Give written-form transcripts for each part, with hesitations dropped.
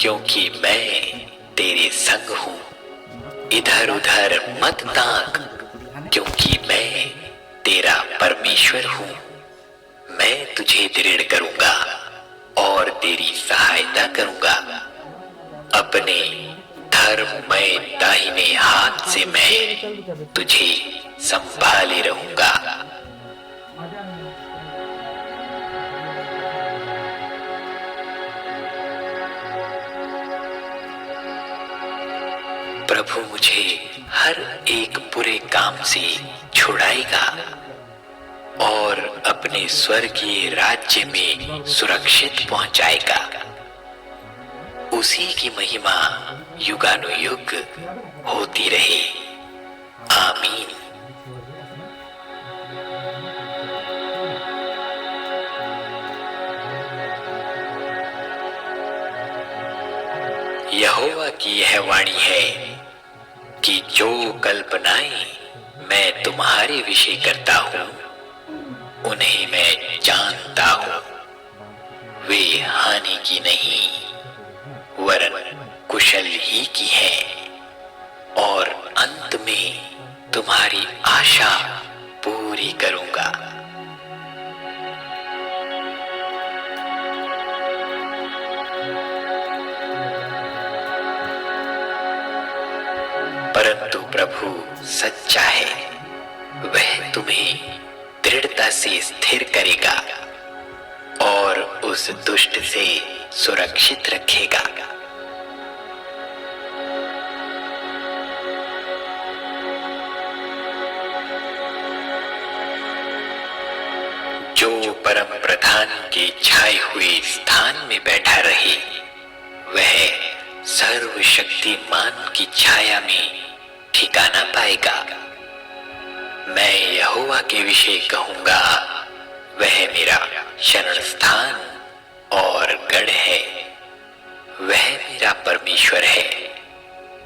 क्योंकि मैं तेरे संग हूँ। इधर उधर मत ताक, क्योंकि मैं तेरा परमेश्वर हूँ। मैं तुझे दृढ़ करूंगा और तेरी सहायता करूंगा। अपने धर्ममय दाहिने हाथ से मैं तुझे संभाले रहूंगा। प्रभु मुझे हर एक बुरे काम से छुड़ाएगा और अपने स्वर्गीय राज्य में सुरक्षित पहुंचाएगा। उसी की महिमा युगानुयुग होती रहे। आमीन। यहोवा की यह वाणी है कि जो कल्पनाएं मैं तुम्हारे विषय करता हूं, उन्हें मैं जानता हूं। वे हानि की नहीं, वरन कुशल ही की है, और अंत में तुम्हारी आशा पूरी करूंगा। परंतु प्रभु सच्चा है, वह तुम्हें दृढ़ता से स्थिर करेगा और उस दुष्ट से सुरक्षित रखेगा। जो परम प्रधान के छाए हुए स्थान में बैठा रहे, वह सर्वशक्तिमान की छाया में ठिकाना पाएगा। मैं यहोवा के विषय कहूंगा, वह मेरा शरण स्थान और गढ़ है। वह मेरा परमेश्वर है,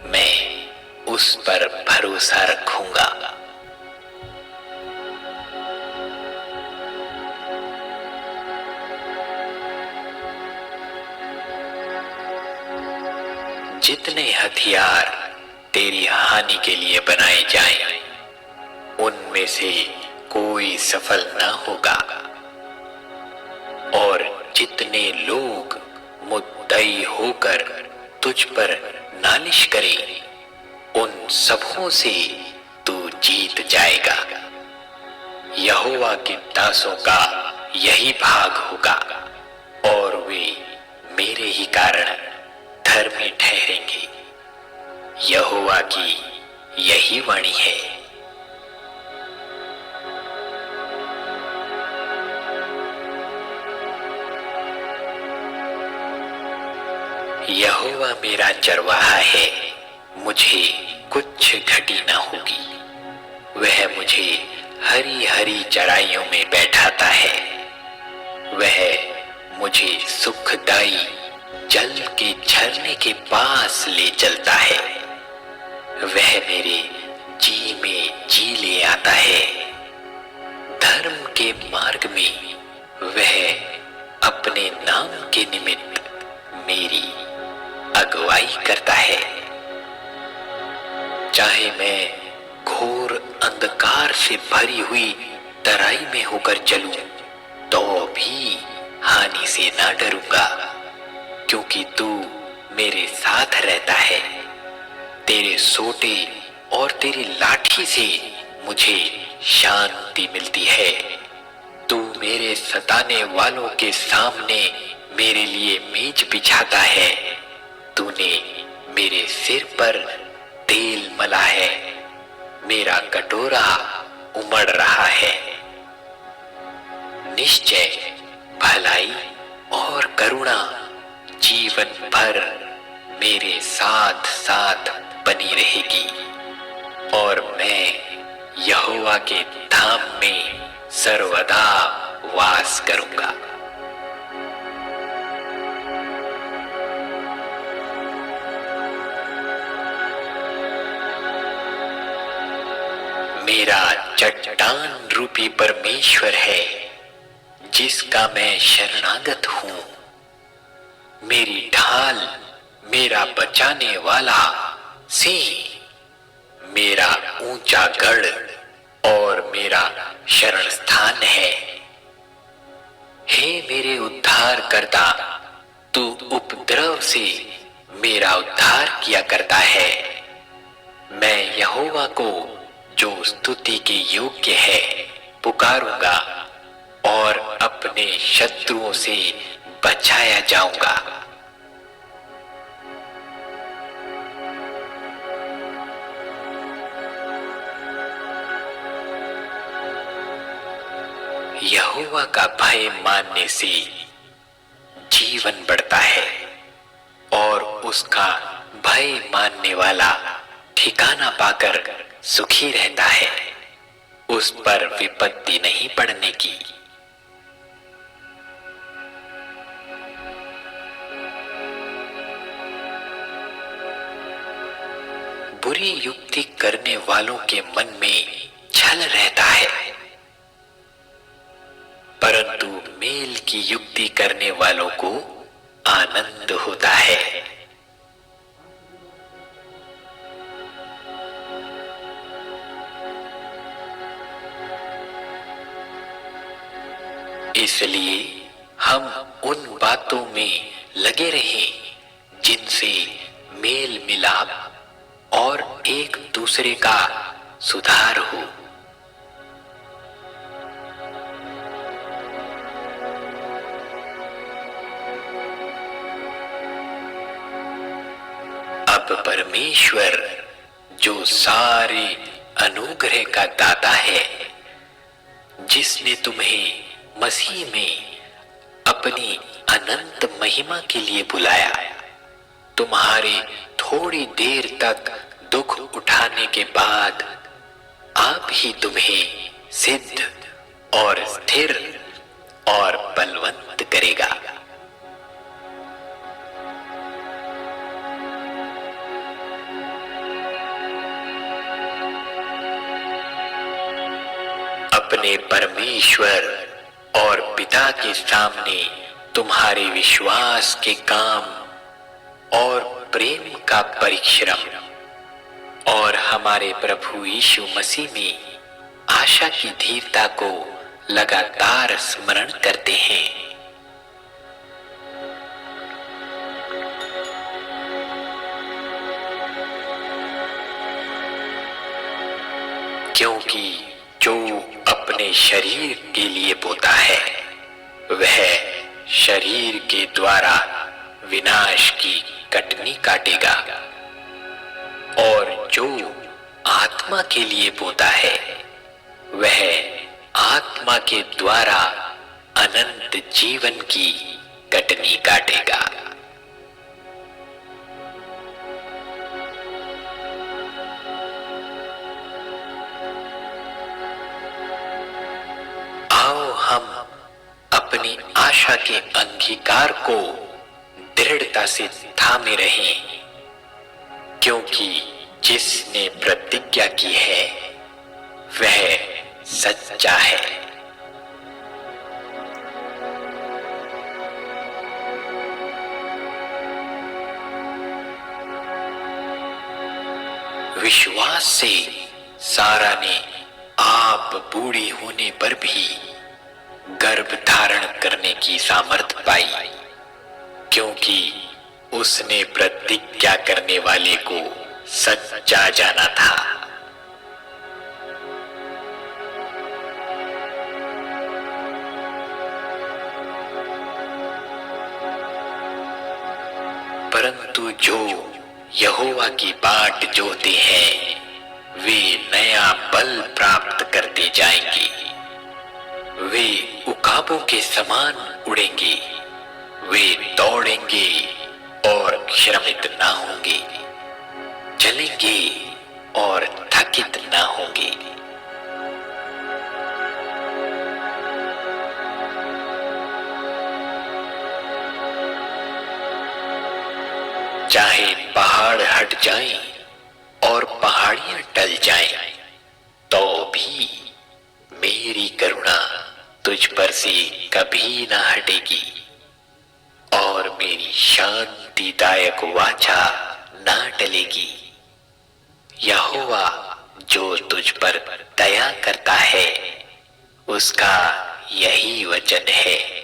मैं उस पर भरोसा रखूंगा। जितने हथियार तेरी हानि के लिए बनाए जाएं, उनमें से कोई सफल न होगा, और जितने लोग मुद्दई होकर तुझ पर नालिश करें, उन सबों से तू जीत जाएगा। यहोवा के दासों का यही भाग होगा, और वे मेरे ही कारण धर्मी ठहरेंगे। यहोवा की यही वाणी है। यहोवा मेरा चरवाहा है, मुझे कुछ घटी न होगी। वह मुझे हरी हरी चराइयों में बैठाता है। वह मुझे सुखदाई जल के झरने के पास ले चलता है। वह मेरे जी में जी ले आता है। धर्म के मार्ग में वह अपने नाम के निमित्त मेरी अगुवाई करता है। चाहे मैं घोर अंधकार से भरी हुई तराई में होकर चलूं, तो भी हानि से ना डरूंगा, क्योंकि तू मेरे साथ रहता है। तेरे सोटे और तेरी लाठी से मुझे शांति मिलती है। तू मेरे सताने वालों के सामने मेरे लिए मेज बिछाता है। तूने मेरे सिर पर तेल मला है। मेरा कटोरा उमड़ रहा है। निश्चय भलाई और करुणा जीवन भर मेरे साथ साथ बनी रहेगी, और मैं यहोवा के धाम में सर्वदा वास करूंगा। मेरा चट्टान रूपी परमेश्वर है, जिसका मैं शरणागत हूं। मेरी ढाल मेरा बचाने वाला सिंह, मेरा ऊंचा गढ़ और मेरा शरण स्थान है। हे मेरे उद्धार करता, तू उपद्रव से मेरा उद्धार किया करता है। मैं यहोवा को, जो स्तुति के योग्य है, पुकारूंगा और अपने शत्रुओं से बचाया जाऊंगा। यहोवा का भय मानने से जीवन बढ़ता है और उसका भय मानने वाला ठिकाना पाकर सुखी रहता है। उस पर विपत्ति नहीं पड़ने की। बुरी युक्ति करने वालों के मन में छल रहता है, परंतु मेल की युक्ति करने वालों को आनंद होता है। इसलिए हम उन बातों में लगे रहें जिनसे मेल मिलाप और एक दूसरे का सुधार हो। अब परमेश्वर, जो सारे अनुग्रह का दाता है, जिसने तुम्हें मसीह में अपनी अनंत महिमा के लिए बुलाया, तुम्हारे थोड़ी देर तक दुख उठाने के बाद आप ही तुम्हें सिद्ध और स्थिर और बलवंत करेगा। अपने परमेश्वर और पिता के सामने तुम्हारे विश्वास के काम और प्रेम का परिश्रम और हमारे प्रभु यीशु मसीह में आशा की धीरता को लगातार स्मरण करते हैं। क्योंकि जो अपने शरीर के लिए बोता है, वह शरीर के द्वारा विनाश की कटनी काटेगा, और जो आत्मा के लिए बोता है, वह आत्मा के द्वारा अनंत जीवन की कटनी काटेगा। आओ हम अपनी आशा के अंगीकार को दृढ़ता से थामे रहें, क्योंकि जिसने प्रतिज्ञा की है वह सच्चा है। विश्वास से सारा ने आप बूढ़ी होने पर भी गर्भ धारण करने की सामर्थ पाई, क्योंकि उसने प्रतिज्ञा करने वाले को सच्चा जाना था। परंतु जो यहोवा की बाट जोते हैं, वे नया बल प्राप्त करते जाएंगे। वे उकाबों के समान उड़ेंगे, वे दौड़ेंगे और श्रमित ना होंगे, चलेंगे और थकित ना होंगे। चाहे पहाड़ हट जाएं और पहाड़ियां टल जाएं, तो भी मेरी करुणा तुझ पर से कभी ना हटेगी और मेरी शांतिदायक वाचा ना टलेगी। यहोवा जो तुझ पर दया करता है, उसका यही वचन है।